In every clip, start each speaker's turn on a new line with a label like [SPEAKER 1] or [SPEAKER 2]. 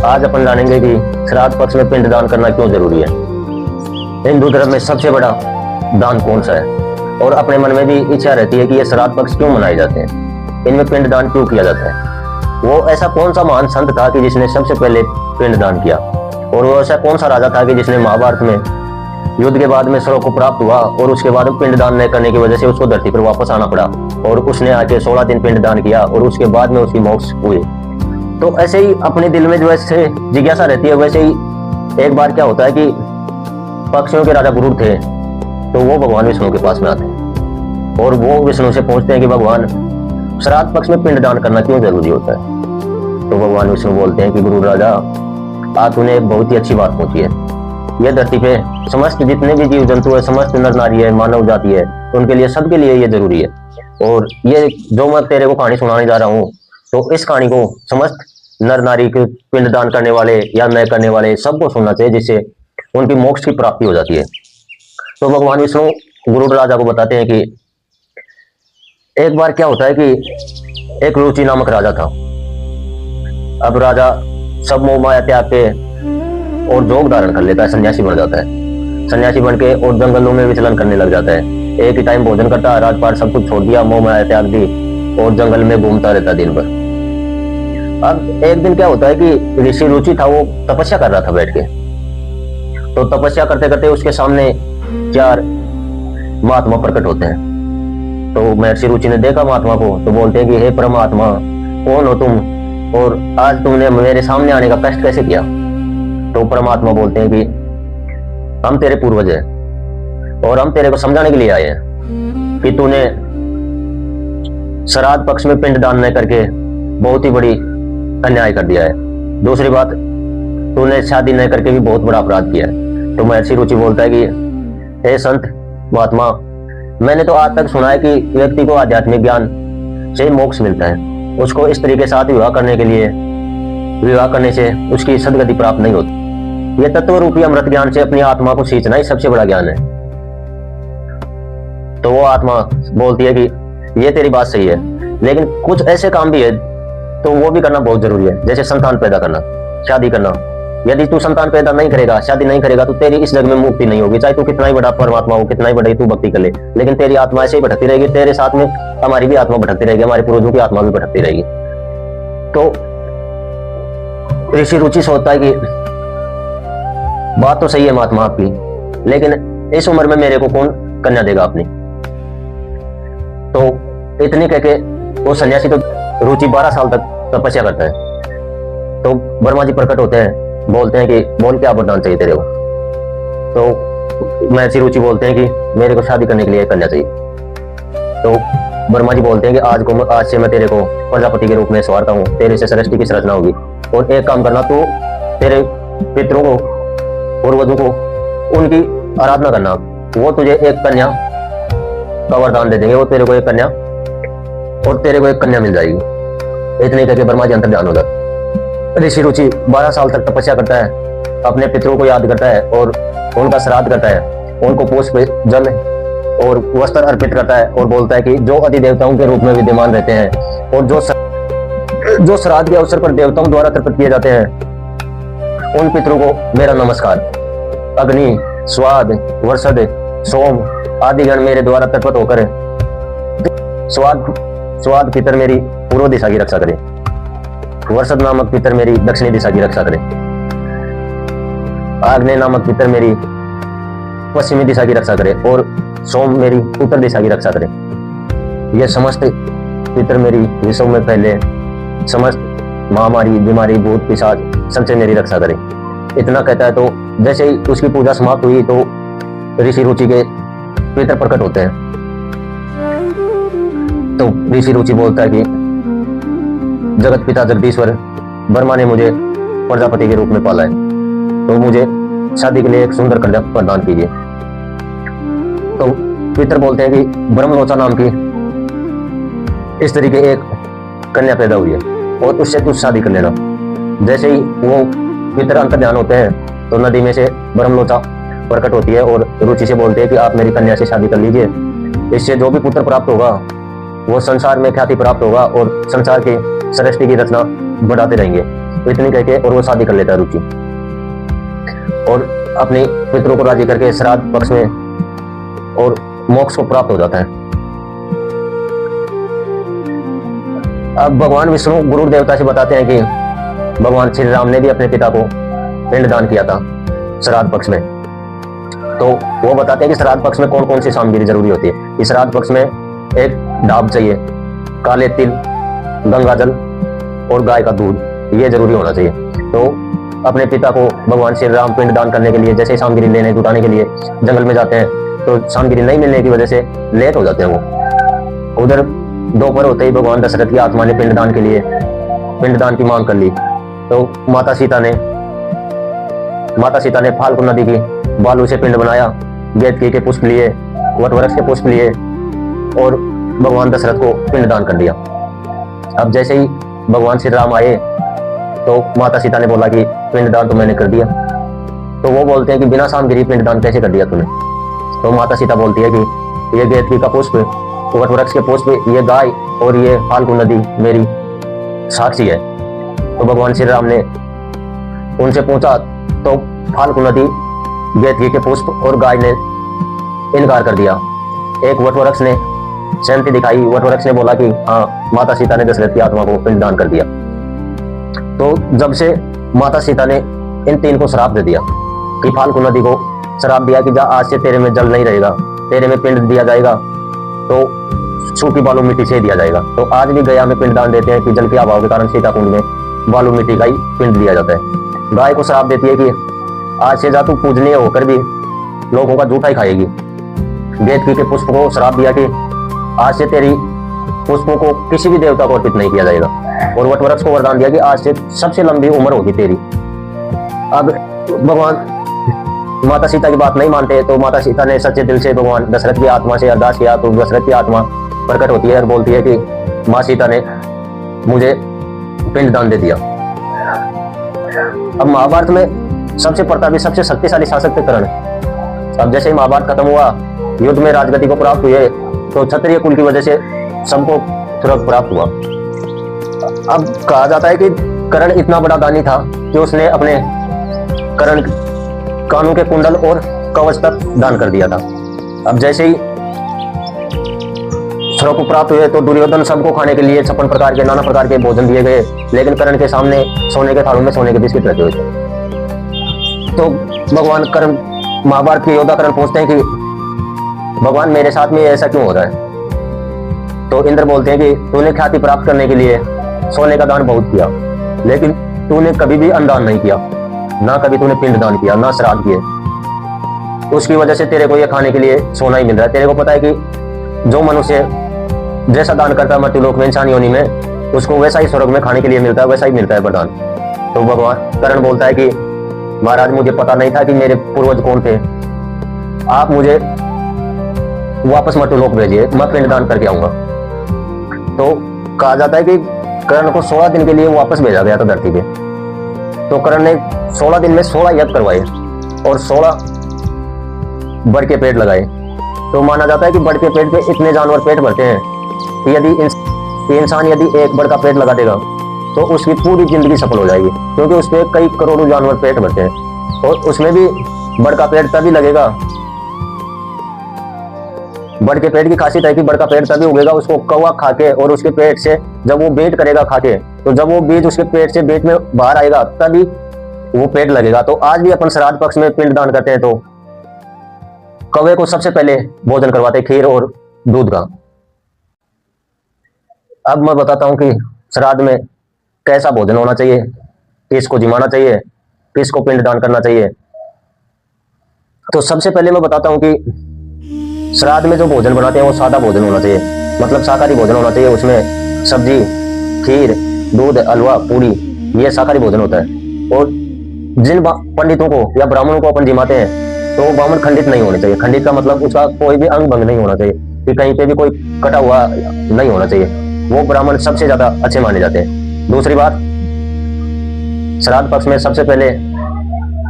[SPEAKER 1] आज अपन जानेंगे कि श्राद्ध पक्ष में पिंडदान करना क्यों जरूरी है। हिंदू धर्म में सबसे बड़ा दान कौन सा है, और अपने मन में भी इच्छा रहती है कि ये श्राद्ध पक्ष क्यों मनाए जाते हैं, इनमें पिंडदान क्यों किया जाता है। वो ऐसा कौन सा महान संत था कि जिसने सबसे पहले पिंडदान किया, और वो ऐसा कौन सा राजा था कि जिसने महाभारत में युद्ध के बाद में स्वर्ग को प्राप्त हुआ और उसके बाद पिंडदान न करने की वजह से उसको धरती पर वापस आना पड़ा, और उसने आके 16 दिन पिंडदान किया और उसके बाद में उसकी मोक्ष हुए। तो ऐसे ही अपने दिल में जो ऐसे जिज्ञासा रहती है, वैसे ही एक बार क्या होता है कि पक्षियों के राजा गुरुड़ थे, तो वो भगवान विष्णु के पास में आते हैं और वो विष्णु से पूछते हैं कि भगवान श्राद्ध पक्ष में पिंडदान करना क्यों जरूरी होता है। तो भगवान विष्णु बोलते हैं कि गुरुड़ राजा, आज तूने एक बहुत ही अच्छी बात पूछी है। यह धरती पे समस्त जितने भी जीव जंतु है, समस्त नर नारी है, मानव जाति है, उनके लिए, सबके लिए ये जरूरी है। और ये जो मैं तेरे को कहानी सुनाने जा रहा हूँ, तो इस कहानी को समस्त नर नारी के पिंडदान करने वाले या न करने वाले सबको सुनना चाहिए, जिससे उनकी मोक्ष की प्राप्ति हो जाती है। तो भगवान विष्णु गुरुड़ राजा को बताते हैं कि एक बार क्या होता है कि एक रुचि नामक राजा था। अब राजा सब मोह माया त्याग के और जोग धारण कर लेता है, सन्यासी बन जाता है। सन्यासी बन के और जंगलों में विचलन करने लग जाता है। एक ही टाइम भोजन करता है, राजपाट सब कुछ छोड़ दिया, मोह माया त्याग दी और जंगल में घूमता रहता दिन भर। अब एक दिन क्या होता है कि ऋषि रुचि था, वो तपस्या कर रहा था बैठ के। तो तपस्या करते करते उसके सामने 4 महात्मा प्रकट होते हैं। तो महर्षि रुचि ने देखा महात्मा को, तो बोलते हैं कि हे परमात्मा, कौन हो तुम, और आज तुमने मेरे सामने आने का कष्ट कैसे किया। तो परमात्मा बोलते हैं कि हम तेरे पूर्वज हैं और हम तेरे को समझाने के लिए आए हैं कि तूने श्राद्ध पक्ष में पिंडदान न करके बहुत ही बड़ी अन्याय कर दिया है। दूसरी बात, तूने शादी न करके भी बहुत बड़ा अपराध किया है। तो महर्षि रुचि बोलता है कि हे संत महात्मा, मैंने तो आज तक सुना है कि व्यक्ति को आध्यात्मिक ज्ञान से मोक्ष मिलता है, उसको स्त्री के साथ विवाह करने से उसकी सदगति प्राप्त नहीं होती। यह तत्व रूपी अमृत ज्ञान से अपनी आत्मा को सींचना ही सबसे बड़ा ज्ञान है। तो वो आत्मा बोलती है कि ये तेरी बात सही है, लेकिन कुछ ऐसे काम भी है तो वो भी करना बहुत जरूरी है, जैसे संतान पैदा करना, शादी करना। यदि तू संतान पैदा नहीं करेगा, शादी नहीं करेगा, तो तेरी इस जग में मुक्ति नहीं होगी। चाहे तू कितना ही बड़ा परमात्मा हो, कितना ही बड़ी तू भक्ति कर ले, लेकिन तेरी आत्मा ऐसे ही भटकती रहेगी। तेरे साथ में हमारी भी आत्मा भटकती रहेगी, हमारे पूर्वजों की आत्मा भी भटकती रहेगी। तो ऋषि रुचि सोचता है कि बात तो सही है महात्मा आपकी, लेकिन इस उम्र में मेरे को कौन कन्या देगा अपनी। तो इतनी कह के वो सन्यासी, तो रुचि 12 साल तक तपस्या करता है। तो ब्रह्मा जी प्रकट होते हैं, बोलते हैं कि बोल क्या वरदान चाहिए तेरे को। तो महर्षि रुचि बोलते हैं कि मेरे को शादी करने के लिए कन्या चाहिए। तो ब्रह्मा जी बोलते हैं कि आज से मैं तेरे को प्रजापति के रूप में सवारता हूँ, तेरे से सृष्टि की संरचना होगी। और एक काम करना, तो तेरे पितरों को, पूर्वजों को, उनकी आराधना करना, वो तुझे एक कन्या का वरदान दे देंगे। वो तेरे को एक कन्या, और तेरे को एक कन्या मिल जाएगी। इतने करके ब्रह्मा जी अंतर्ध्यान हो जाते। ऋषि रुचि 12 साल तक तपस्या करता है, अपने पितरों को याद करता है और उनका श्राद्ध करता है, उनको पुष्प, जल और वस्त्र अर्पित करता है, और बोलता है कि जो अधिदेवताओं के रूप में विद्यमान रहते हैं और जो श्राद्ध के अवसर पर देवताओं द्वारा तर्पित किए जाते हैं, उन पितरों को मेरा नमस्कार। अग्नि, स्वाद, वर्षद, सोम आदि गण मेरे द्वारा तर्पित होकर स्वाद पितर मेरी पूर्व दिशा की रक्षा करे, वर्षद नामक पितर मेरी दक्षिणी दिशा की रक्षा करे, आग्नेय नामक पितर मेरी पश्चिमी दिशा की रक्षा करे, और सोम मेरी उत्तर दिशा की रक्षा करे। ये समस्त पितर मेरी विश्व में फैले समस्त महामारी, बीमारी, भूत, पिशाच सबसे मेरी रक्षा करे। इतना कहता है। तो जैसे ही उसकी पूजा समाप्त हुई, तो ऋषि रुचि के पितर प्रकट होते हैं। तो ऋषि रुचि बोलता है कि जगत पिता जगदीश्वर ब्रह्मा ने मुझे प्रजापति के रूप में पाला है, तो मुझे शादी के लिए एक सुंदर कन्या प्रदान कीजिए। तो पितर बोलते हैं कि ब्रह्मलोचा नाम की इस तरीके एक कन्या पैदा हुई है और उससे तू शादी कर लेना। जैसे ही वो पितर अंतर्ध्यान होते हैं, तो नदी में से ब्रह्मलोचा प्रकट होती है और रुचि से बोलते हैं कि आप मेरी कन्या से शादी कर लीजिए। इससे जो भी पुत्र प्राप्त होगा वो संसार में ख्याति प्राप्त होगा और संसार की सृष्टि की रचना बढ़ाते रहेंगे। इतनी कह के और वो शादी कर लेता है रुचि, और अपने पितरों को राजी करके श्राद्ध पक्ष में और मोक्ष को प्राप्त हो जाता है। अब भगवान विष्णु गुरु देवता से बताते हैं कि भगवान श्री राम ने भी अपने पिता को पिंड दान किया था श्राद्ध पक्ष में। तो वो बताते हैं कि श्राद्ध पक्ष में कौन कौन सी सामग्री जरूरी होती है। इस श्राद्ध पक्ष में एक ढाब चाहिए, काले तिल, गंगा जल और गाय का दूध, ये जरूरी होना चाहिए। तो अपने पिता को भगवान श्री राम पिंड दान करने के लिए जैसे सामग्री लेने जुटाने के लिए जंगल में जाते हैं, तो सामग्री नहीं मिलने की वजह से लेट हो जाते हैं वो। उधर दोपहर होते ही भगवान दशरथ की आत्मा ने पिंड दान की मांग कर ली। तो माता सीता ने फाल्गुन नदी की बालू से पिंड बनाया, गेंदकी के पुष्प लिए, वटवृक्ष के पुष्प लिए और भगवान दशरथ को पिंड दान कर दिया। अब जैसे ही भगवान श्री राम आए तो माता सीता ने बोला कि पिंड दान तो मैंने कर दिया। तो वो बोलते हैं कि बिना सामग्री पिंड दान कैसे कर दिया तूने? तो माता सीता बोलती है कि ये गेंदकी का पुष्प, वटवृक्ष के पुष्प, ये गाय और ये फाल्गुन नदी मेरी साक्षी है। तो भगवान श्री राम ने उनसे पूछा तो फाल्गुन नदी, गेंदकी के पुष्प और गाय ने इनकार कर दिया। एक वटवृक्ष ने सहमति दिखाई, वटवृक्ष ने बोला कि हाँ, माता सीता ने दशरथ की आत्मा को पिंड दान कर दिया। तो जब से माता सीता ने इन तीन को श्राप दे दिया कि फाल्गुन नदी को श्राप दिया कि जा आज से तेरे में जल नहीं रहेगा, तेरे में पिंड दिया जाएगा तो सूखी बालू मिट्टी से दिया जाएगा। तो आज भी गया में पिंड दान देते हैं कि जल के अभाव के कारण सीता कुंड में बालू मिट्टी का ही पिंड दिया जाता है। गाय को श्राप देती है कि आज से जा तू पूजनीय होकर भी लोगों का जूठा ही खाएगी। गेंदकी के पुष्प को श्राप दिया कि आज से तेरी पुष्पों को किसी भी देवता को अर्पित नहीं किया जाएगा। और वटवृक्ष को वरदान दिया कि आज से सबसे लंबी उम्र होगी तेरी। अब भगवान माता सीता की बात नहीं मानते, तो माता सीता ने सच्चे दिल से भगवान दशरथ की आत्मा से अरदास किया। तो दशरथ की आत्मा प्रकट होती है और बोलती है कि माँ सीता ने मुझे पिंड दान दे दिया। अब महाभारत में सबसे प्रतापी, सबसे शक्तिशाली शासक थे कर्ण। अब जैसे ही महाभारत खत्म हुआ, युद्ध में राजगद्दी को प्राप्त हुए, तो क्षत्रिय कुल की वजह से सबको स्वर्ग प्राप्त हुआ। अब कहा जाता है कि कर्ण इतना बड़ा दानी था कि उसने अपने कर्ण कानों के कुंडल और कवच तक दान कर दिया था। अब जैसे ही स्वर्ग को प्राप्त हुए तो दुर्योधन सबको खाने के लिए 56 प्रकार के नाना प्रकार के भोजन दिए गए, लेकिन कर्ण के सामने सोने के थालों में सोने के बिस्किट रखे हुए थे। तो भगवान कर्ण, महाभारत के योद्धा कर्ण पूछते हैं कि भगवान मेरे साथ में ऐसा क्यों हो रहा है? तो इंद्र बोलते हैं कि तूने ख्याति प्राप्त करने के लिए सोने का दान बहुत किया, लेकिन तूने कभी भी अन्नदान नहीं किया, ना कभी तूने पिंड दान किया, ना श्राद्ध किए। उसकी वजह से तेरे को ये खाने के लिए सोना ही मिल रहा है। तेरे को पता है कि जो मनुष्य जैसा दान करता है मर्त्यलोक में, इंसान योनि में, उसको वैसा ही स्वर्ग में खाने के लिए मिलता है, वैसा ही मिलता है वरदान। तो भगवान कर्ण बोलता है कि महाराज मुझे पता नहीं था कि मेरे पूर्वज कौन थे, आप मुझे वापस मर्त्यलोक भेजिए, मैं पिंड दान करके आऊंगा। तो कहा जाता है कि कर्ण को 16 दिन के लिए वापस भेजा गया था धरती पे। तो कर्ण ने 16 दिन में 16 यज्ञ करवाए और 16 बड़ के पेड़ लगाए। तो माना जाता है कि बड़ के पेड़ पे इतने जानवर पेट भरते हैं कि यदि इंसान यदि एक बड़ का पेड़ लगा देगा तो उसकी पूरी जिंदगी सफल हो जाएगी, क्योंकि उस पर कई करोड़ों जानवर पेट भरते हैं। और उसमें भी बड़ का पेड़ तभी लगेगा, बड़ के पेड़ की खासियत है कि बड़ का पेड़ तभी उगेगा उसको कौवा खा के, और उसके पेट से जब वो बेट करेगा खा के, तो जब वो बीज उसके पेट से पेट में बाहर आएगा तभी वो पेड़ लगेगा। तो आज भी अपन श्राद्ध पक्ष में पिंड दान करते हैं तो कौवे को सबसे पहले भोजन करवाते हैं, खीर और दूध का। अब मैं बताता हूं कि श्राद्ध में कैसा भोजन होना चाहिए, किसको जिमाना चाहिए, किसको पिंड दान करना चाहिए। तो सबसे पहले मैं बताता हूं कि श्राद्ध में जो भोजन बनाते हैं वो सादा भोजन होना चाहिए, मतलब शाकाहारी भोजन होना चाहिए। उसमें सब्जी, खीर, दूध, हलवा, पूरी, ये शाकाहारी भोजन होता है। और जिन पंडितों को या ब्राह्मणों को अपन जिमाते हैं तो वो ब्राह्मण खंडित नहीं होने चाहिए। खंडित का मतलब उसका कोई भी अंग भंग नहीं होना चाहिए, कि कहीं पे भी कोई कटा हुआ नहीं होना चाहिए। वो ब्राह्मण सबसे ज्यादा अच्छे माने जाते हैं। दूसरी बात, श्राद्ध पक्ष में सबसे पहले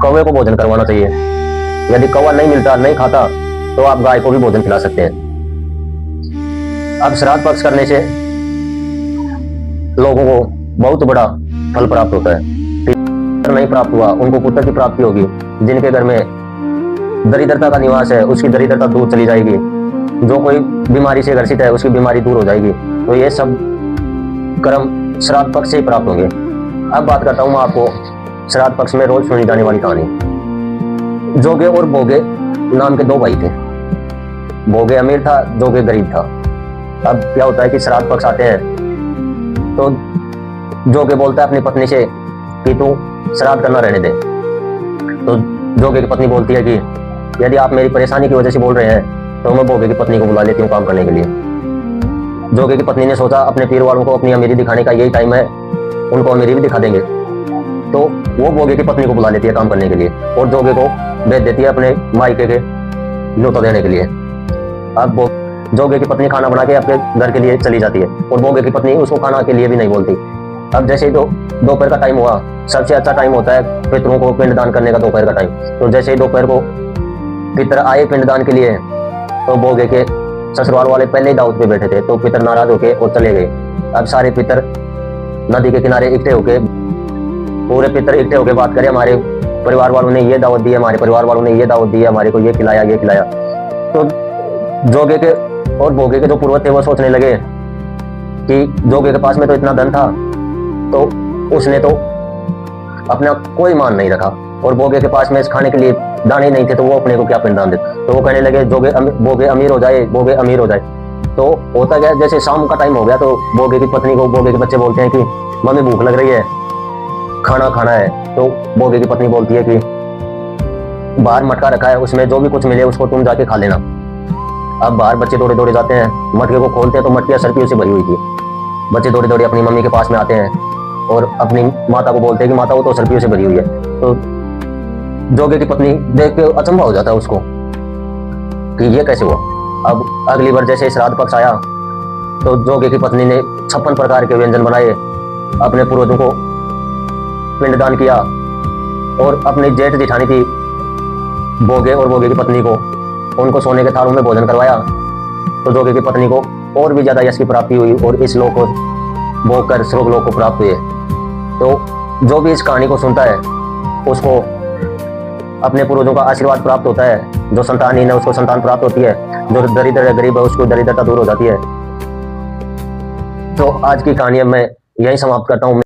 [SPEAKER 1] कौवे को भोजन करवाना चाहिए। यदि कौवा नहीं मिलता, नहीं खाता, तो आप गाय को भी भोजन खिला सकते हैं। अब श्राद्ध पक्ष करने से लोगों को बहुत बड़ा फल प्राप्त होता है। पुत्र नहीं प्राप्त हुआ, उनको पुत्र की प्राप्ति होगी। जिनके घर में दरिद्रता का निवास है, उसकी दरिद्रता दूर चली जाएगी। जो कोई बीमारी से ग्रसित है, उसकी बीमारी दूर हो जाएगी। तो ये सब कर्म श्राद्ध पक्ष से ही प्राप्त होंगे। अब बात करता हूं मैं आपको श्राद्ध पक्ष में रोज सुनी जाने वाली कहानी। जोगे और भोगे नाम के दो भाई थे। भोगे अमीर था, जोगे गरीब था। अब क्या होता है कि श्राद्ध पक्ष आते हैं तो जोगे बोलता है अपनी पत्नी से कि तू श्राद्ध करना रहने दे। तो जोगे की पत्नी बोलती है कि यदि आप मेरी परेशानी की वजह से बोल रहे हैं तो मैं भोगे की पत्नी को बुला लेती हूँ काम करने के लिए। जोगे की पत्नी ने सोचा अपने पीर वालों को अपनी अमीरी दिखाने का यही टाइम है, उनको अमीरी भी दिखा देंगे। तो वो भोगे की पत्नी को बुला लेती है काम करने के लिए और जोगे को भेज देती है अपने मायके के न्योता देने के लिए। अब जोगे की पत्नी खाना बना के अपने घर के लिए चली जाती है और भोगे की पत्नी उसको खाना के लिए भी नहीं बोलती। अब जैसे ही दोपहर का टाइम हुआ, सबसे अच्छा टाइम होता है पितरों को पिंडदान करने का, दोपहर का टाइम। तो जैसे ही दोपहर को पितर आए पिंडदान के लिए, तो भोगे के ससुराल वाले पहले ही दावत पे बैठे थे। तो पितर नाराज होके और चले गए। अब सारे पितर नदी के किनारे इकट्ठे होके, पूरे पितर इकट्ठे होके बात करें, हमारे परिवार वालों ने ये दावत दी है, हमारे परिवार वालों ने ये दावत दी है, हमारे को ये खिलाया ये खिलाया। तो जोगे के और भोगे के जो पूर्वज थे वो सोचने लगे कि जोगे के पास में तो इतना धन था, तो उसने तो अपना कोई मान नहीं रखा, और भोगे के पास में खाने के लिए दाने नहीं थे, तो वो अपने को क्या पिंडदान देते। तो वो कहने लगे भोगे अमीर हो जाए, भोगे अमीर हो जाए। तो होता गया, जैसे शाम का टाइम हो गया तो भोगे की पत्नी को भोगे के बच्चे बोलते हैं कि मम्मी भूख लग रही है, खाना खाना है। तो भोगे की पत्नी बोलती है कि बाहर मटका रखा है, उसमें जो भी कुछ मिले उसको तुम जाके खा लेना। अब बाहर बच्चे दौड़े दौड़े जाते हैं, मटके को खोलते हैं तो मटकियां सर्पियों से भरी हुई थी। बच्चे दौड़े दौड़े अपनी मम्मी के पास में आते हैं और अपनी माता को बोलते हैं कि माता वो तो सर्पियों से भरी हुई है। तो जोगे की पत्नी देख के अचंभा हो जाता है उसको कि ये कैसे हुआ। अब अगली बार जैसे श्राद्ध पक्ष आया तो जोगे की पत्नी ने 56 प्रकार के व्यंजन बनाए, अपने पूर्वजों को पिंडदान किया और अपनी जेठ जिठानी थी भोगे और भोगे की पत्नी को, उनको सोने के थालों में भोजन करवाया। तो जोगे की पत्नी को और भी ज्यादा यश की प्राप्ति हुई और इस लोक को भोग कर स्वर्ग लोक को प्राप्त हुए। तो जो भी इस कहानी को सुनता है उसको अपने पूर्वजों का आशीर्वाद प्राप्त होता है। जो संतानहीन है उसको संतान प्राप्त होती है, जो दरिद्र है गरीब है उसको दरिद्रता दूर हो जाती है। तो आज की कहानी मैं यही समाप्त करता हूँ।